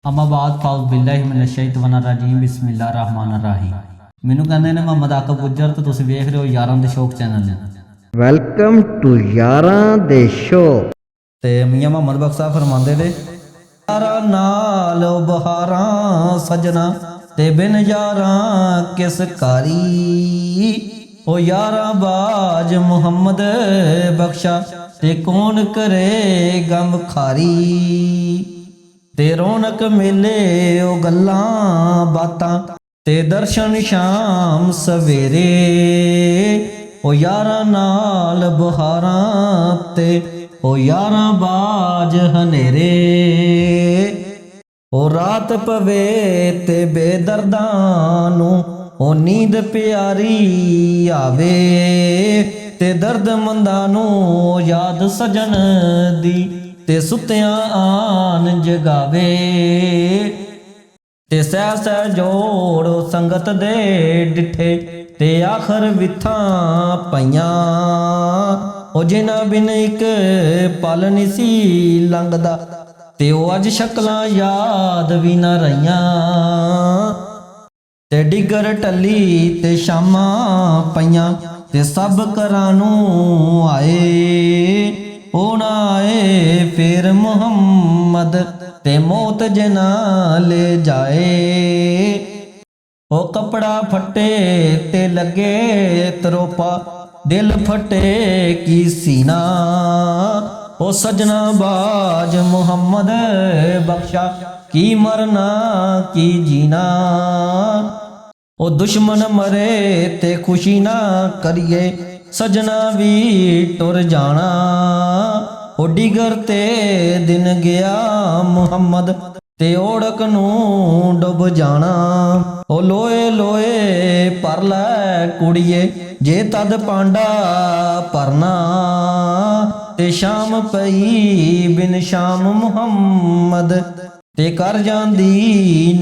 अमाबाद फाउज बिल्लाहि मिनश शैतानिर रजीम बिस्मिल्लाहिर रहमानिर रहीम। मैनू कहते हैं मोहम्मद आकब गुज्जर तो तुम वेख रहे हो यारां दे शौक चैनल ने। वेलकम टू यारां दे शौक। ते मियाँ मोहम्मद बख्श साहब फरमांदे ने यारा नाल बहारां सजना ते बिन यारां किस कारी। ओ यारा बाज मुहम्मद बख्शा ते कौन करे गम खारी। ते रौनक मेले ओ गल्लां बातां ते दर्शन शाम सवेरे। ओ यारां नाल बहारां ते ओ यारां बाज हनेरे। ओ रात पवे ते बेदर्दां नूं ओ नींद प्यारी आवे। ते दर्द मंदां नूं याद सजन दी ते सुत्तियां आन जगावे। ते सह सह जोड़ संगत दे डिठे ते आखर विथां पईयां। ओ जिन्हां बिन इक पल नहीं सी लंघदा ते ओ अज शक्लां याद भी ना रहियां। ते डिगर टली ते शामां पईयां ते सब घरां नूं आए। ओ ना आए फिर मुहम्मद ते मौत जना ले जाए। ओ कपड़ा फटे ते लगे तरोपा दिल फटे की सीना। ओ सजना बाज मुहम्मद बख्शा की मरना की जीना। ओ दुश्मन मरे ते खुशी ना करिए सजना भी टुर जाना। ओ डिगर ते दिन गया मुहम्मद ते ओड़क नूं डुब जाना। ओ लोए लोए पर लै कुड़िए जे तद पांडा भरना। ते शाम पई बिन शाम मुहम्मद ते कर जांदी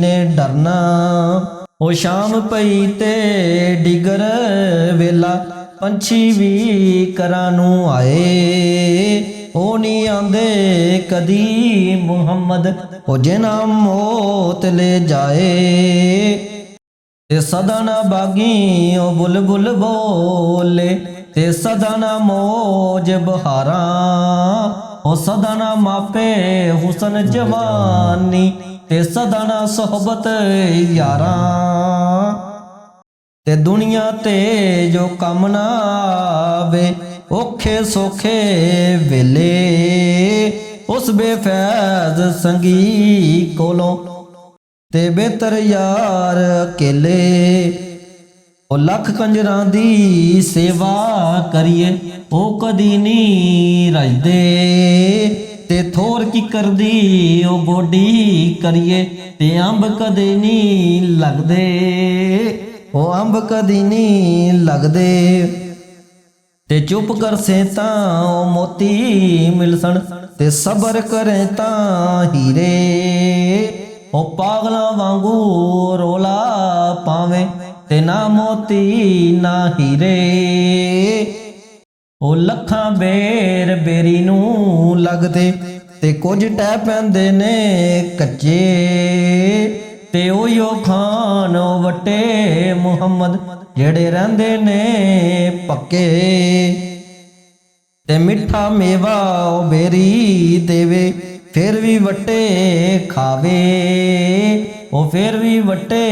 ने डरना। ओ शाम पई ते डिगर वेला पंछी भी घरां नूं आए। ओ नहीं आंदे कदी मुहम्मद ओ जिन्हां मौत ले जाए। ते सदा ना बागी ओ बुलबुल बोले ते सदा ना मौज बहारां। ओ सदा ना मापे हुसन जवानी ते सदा ना सोहबत यारां। ते दुनिया ते जो कम ना आवे औखे सौखे वेले। उस बेफैज संगी कोलों ते बेहतर यार अकेले। ओ लख कंजरां दी सेवा करिए ओ कदी नहीं रजदे। ते थोर किकर दी ओ गोडी करिए ते अंब कदे नहीं लगदे। ओ अंब कदी नहीं लगदे। ते चुप कर से तां ओ मोती मिलसन ते सबर करें तां हीरे। ओ पागलां वांगू रोला पावे ते ना मोती ना हीरे। ओ लखां बेर बेरी नूं लगदे ते कुछ टह पैंदे ने कच्चे। ते ओयो खान वटे मुहम्मद जेड़े रहंदे ने पक्के। ते मिठा मेवा ओ बेरी देवे फिर भी वटे खावे। ओ फिर भी वटे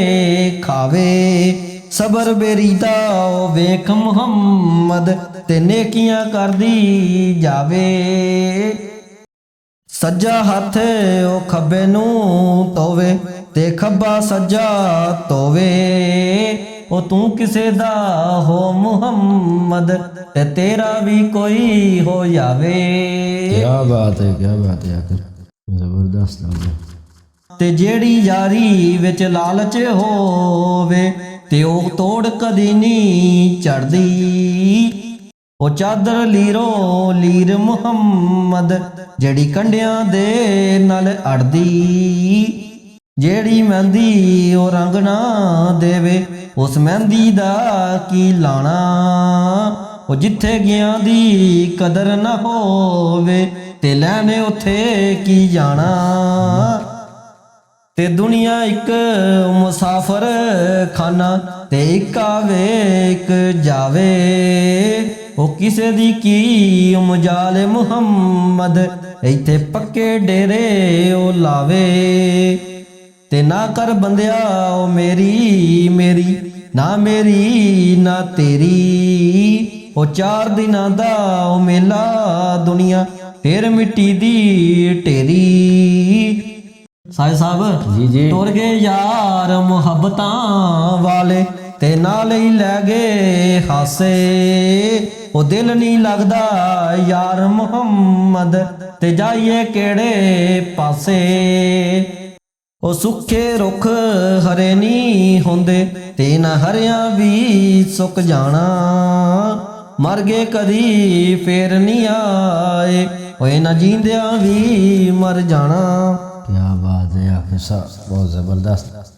खावे। सबर बेरी दा ओ वेख मुहम्मद ते नेकियां करदी जावे। सज्जा हथ ओ खब्बे नूं तोवे ते खब्बा सज्जा तोवे। ओ तू किसे दा हो मुहम्मद ते तेरा भी कोई हो जावे। क्या बात है आकर जबरदस्त आ गया। ते जेड़ी यारी विच लालच होवे ते ओ तोड़ कदी नहीं चढ़दी। ओ चादर लीरो लीर मुहम्मद जेड़ी कंडियां दे नाल अड़दी। जेड़ी मेहंदी ओ रंग ना देवे उस मेहंदी दा की लाना। ओ जिथे गया दी कदर ना होवे ते लैने उथे की जाना। ਤੇ ਦੁਨੀਆ ਇੱਕ ਮੁਸਾਫਰ ਖਾਨਾ ਤੇ ਇੱਕ ਆਵੇ ਇੱਕ ਜਾਵੇ ਉਹ ਕਿਸੇ ਦੀ ਕੀ ਮਜਾਲ ਮੁਹੰਮਦ ਇੱਥੇ ਪੱਕੇ ਡੇਰੇ ਉਹ ਲਾਵੇ ਤੇ ਨਾ ਕਰ ਬੰਦਿਆ ਉਹ ਮੇਰੀ ਮੇਰੀ ਨਾ ਮੇਰੀ ਨਾ ਤੇਰੀ ਉਹ 4 ਦਿਨਾਂ ਦਾ ਉਹ ਮੇਲਾ ਦੁਨੀਆ ਫੇਰ ਮਿੱਟੀ ਦੀ ਢੇਰੀ ਸਾਈਂ ਸਾਹਿਬ ਜੀ ਜੀ ਟੁਰ ਗਏ ਯਾਰ ਮੁਹੱਬਤਾਂ ਵਾਲੇ ਤੇ ਨਾਲ ਹੀ ਲੈ ਗਏ ਹਾਸੇ ਉਹ ਦਿਲ ਨਹੀਂ ਲੱਗਦਾ ਯਾਰ ਮੁਹੰਮਦ ਤੇ ਜਾਈਏ ਕਿਹੜੇ ਪਾਸੇ ਉਹ ਸੁੱਕੇ ਰੁੱਖ ਹਰੇ ਨਹੀਂ ਹੁੰਦੇ ਤੇ ਨਾ ਹਰਿਆਂ ਵੀ ਸੁੱਕ ਜਾਣਾ ਮਰ ਗਏ ਕਦੀ ਫੇਰ ਨਹੀਂ ਆਏ ਹੋਏ ਨਾ ਜੀਂਦਿਆਂ ਵੀ ਮਰ ਜਾਣਾ क्या बात है आखिर साहब बहुत ज़बरदस्त